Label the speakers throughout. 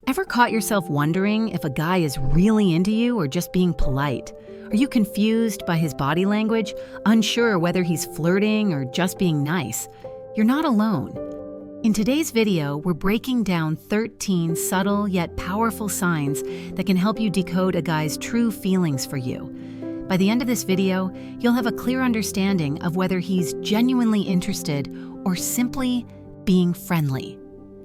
Speaker 1: Ever caught yourself wondering if a guy is really into you or just being polite? Are you confused by his body language, unsure whether he's flirting or just being nice? You're not alone. In today's video, we're breaking down 13 subtle yet powerful signs that can help you decode a guy's true feelings for you. By the end of this video, you'll have a clear understanding of whether he's genuinely interested or simply being friendly.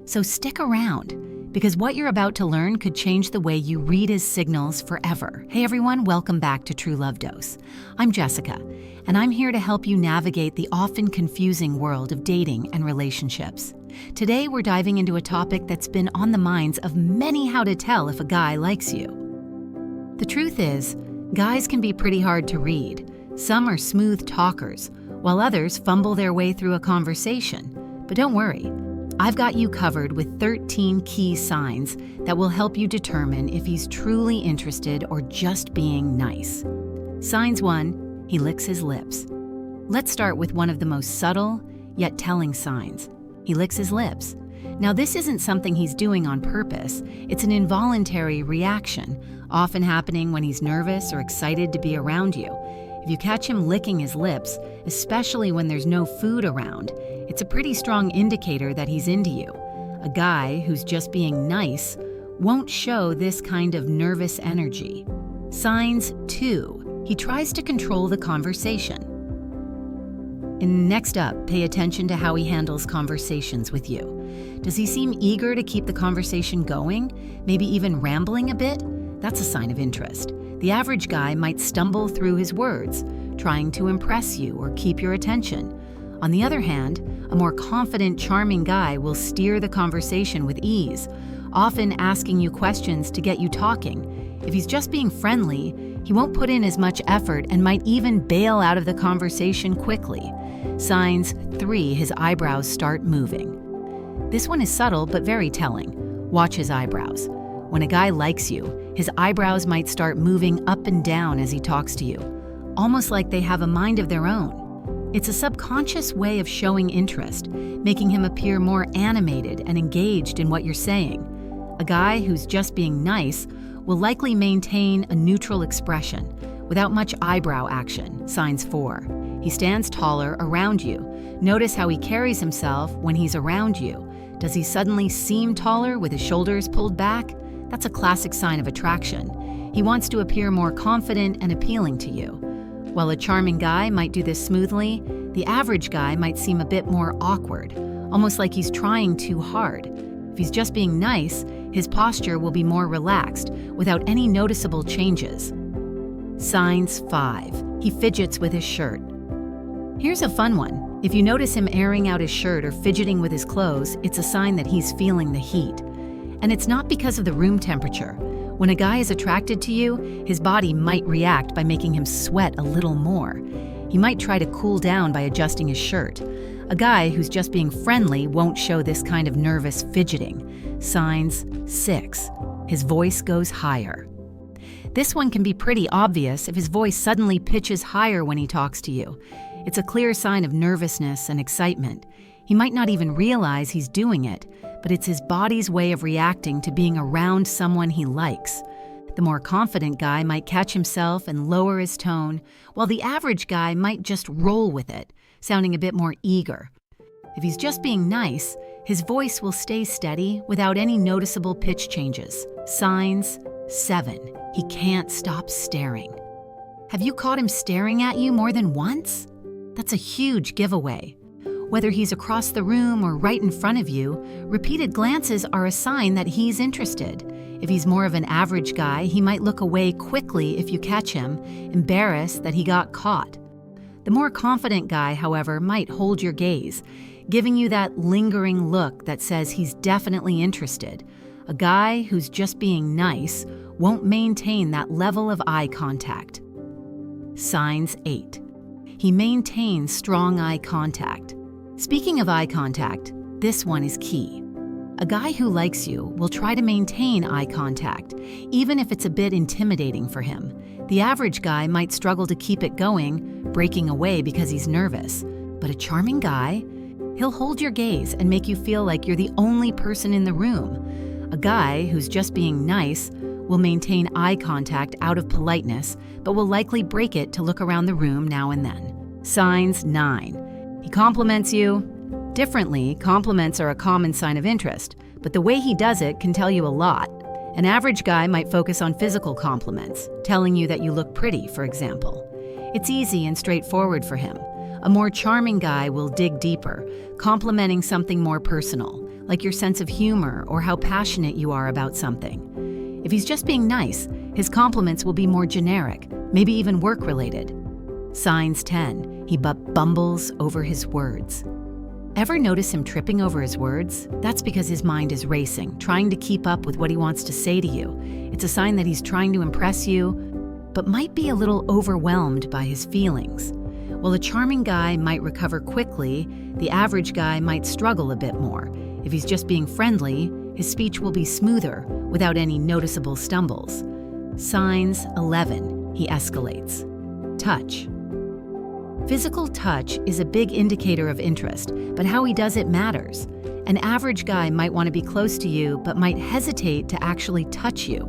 Speaker 1: So stick around, because what you're about to learn could change the way you read his signals forever. Hey everyone, welcome back to True Love Dose. I'm Jessica, and I'm here to help you navigate the often confusing world of dating and relationships. Today, we're diving into a topic that's been on the minds of many: how to tell if a guy likes you. The truth is, guys can be pretty hard to read. Some are smooth talkers, while others fumble their way through a conversation. But don't worry, I've got you covered with 13 key signs that will help you determine if he's truly interested or just being nice. Signs 1, he licks his lips. Let's start with one of the most subtle yet telling signs. He licks his lips. Now, this isn't something he's doing on purpose. It's an involuntary reaction, often happening when he's nervous or excited to be around you. If you catch him licking his lips, especially when there's no food around, it's a pretty strong indicator that he's into you. A guy who's just being nice won't show this kind of nervous energy. Signs 2, he tries to control the conversation. And next up, pay attention to how he handles conversations with you. Does he seem eager to keep the conversation going, maybe even rambling a bit? That's a sign of interest. The average guy might stumble through his words, trying to impress you or keep your attention. On the other hand, a more confident, charming guy will steer the conversation with ease, often asking you questions to get you talking. If he's just being friendly, he won't put in as much effort and might even bail out of the conversation quickly. Signs 3, his eyebrows start moving. This one is subtle but very telling. Watch his eyebrows. When a guy likes you, his eyebrows might start moving up and down as he talks to you, almost like they have a mind of their own. It's a subconscious way of showing interest, making him appear more animated and engaged in what you're saying. A guy who's just being nice will likely maintain a neutral expression, without much eyebrow action. Signs 4. He stands taller around you. Notice how he carries himself when he's around you. Does he suddenly seem taller with his shoulders pulled back? That's a classic sign of attraction. He wants to appear more confident and appealing to you. While a charming guy might do this smoothly, the average guy might seem a bit more awkward, almost like he's trying too hard. If he's just being nice, his posture will be more relaxed, without any noticeable changes. Signs 5, he fidgets with his shirt. Here's a fun one. If you notice him airing out his shirt or fidgeting with his clothes, it's a sign that he's feeling the heat. And it's not because of the room temperature. When a guy is attracted to you, his body might react by making him sweat a little more. He might try to cool down by adjusting his shirt. A guy who's just being friendly won't show this kind of nervous fidgeting. Signs 6, his voice goes higher. This one can be pretty obvious if his voice suddenly pitches higher when he talks to you. It's a clear sign of nervousness and excitement. He might not even realize he's doing it, but it's his body's way of reacting to being around someone he likes. The more confident guy might catch himself and lower his tone, while the average guy might just roll with it, sounding a bit more eager. If he's just being nice, his voice will stay steady without any noticeable pitch changes. Signs 7, he can't stop staring. Have you caught him staring at you more than once? That's a huge giveaway. Whether he's across the room or right in front of you, repeated glances are a sign that he's interested. If he's more of an average guy, he might look away quickly if you catch him, embarrassed that he got caught. The more confident guy, however, might hold your gaze, giving you that lingering look that says he's definitely interested. A guy who's just being nice won't maintain that level of eye contact. Signs 8, he maintains strong eye contact. Speaking of eye contact, this one is key. A guy who likes you will try to maintain eye contact, even if it's a bit intimidating for him. The average guy might struggle to keep it going, breaking away because he's nervous. But a charming guy, he'll hold your gaze and make you feel like you're the only person in the room. A guy who's just being nice will maintain eye contact out of politeness, but will likely break it to look around the room now and then. Signs 9. He compliments you. Differently, compliments are a common sign of interest, but the way he does it can tell you a lot. An average guy might focus on physical compliments, telling you that you look pretty, for example. It's easy and straightforward for him. A more charming guy will dig deeper, complimenting something more personal, like your sense of humor or how passionate you are about something. If he's just being nice, his compliments will be more generic, maybe even work-related. Signs 10. He bumbles over his words. Ever notice him tripping over his words? That's because his mind is racing, trying to keep up with what he wants to say to you. It's a sign that he's trying to impress you, but might be a little overwhelmed by his feelings. While a charming guy might recover quickly, the average guy might struggle a bit more. If he's just being friendly, his speech will be smoother, without any noticeable stumbles. Signs 11. He escalates. Touch. Physical touch is a big indicator of interest, but how he does it matters. An average guy might want to be close to you, but might hesitate to actually touch you.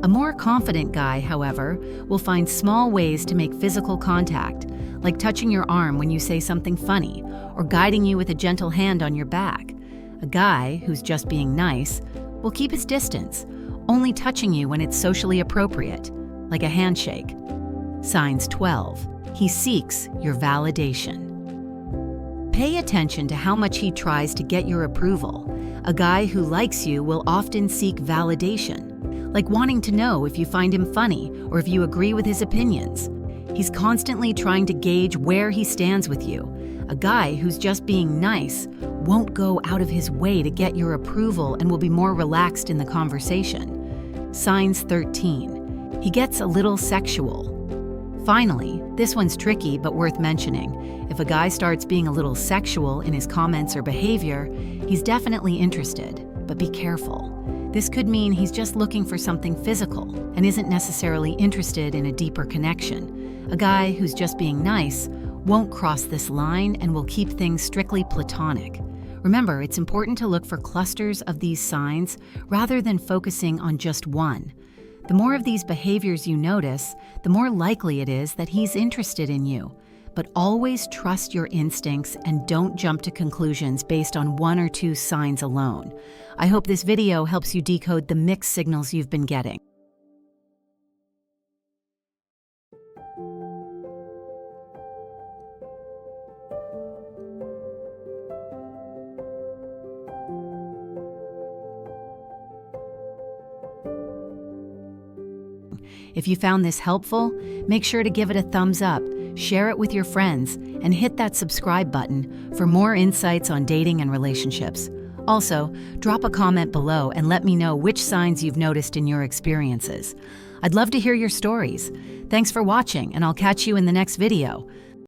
Speaker 1: A more confident guy, however, will find small ways to make physical contact, like touching your arm when you say something funny, or guiding you with a gentle hand on your back. A guy who's just being nice will keep his distance, only touching you when it's socially appropriate, like a handshake. Signs 12. He seeks your validation. Pay attention to how much he tries to get your approval. A guy who likes you will often seek validation, like wanting to know if you find him funny or if you agree with his opinions. He's constantly trying to gauge where he stands with you. A guy who's just being nice won't go out of his way to get your approval and will be more relaxed in the conversation. Signs 13. He gets a little sexual. Finally, this one's tricky but worth mentioning. If a guy starts being a little sexual in his comments or behavior, he's definitely interested, but be careful. This could mean he's just looking for something physical and isn't necessarily interested in a deeper connection. A guy who's just being nice won't cross this line and will keep things strictly platonic. Remember, it's important to look for clusters of these signs rather than focusing on just one. The more of these behaviors you notice, the more likely it is that he's interested in you. But always trust your instincts and don't jump to conclusions based on one or two signs alone. I hope this video helps you decode the mixed signals you've been getting. If you found this helpful, make sure to give it a thumbs up, share it with your friends, and hit that subscribe button for more insights on dating and relationships. Also, drop a comment below and let me know which signs you've noticed in your experiences. I'd love to hear your stories. Thanks for watching, and I'll catch you in the next video.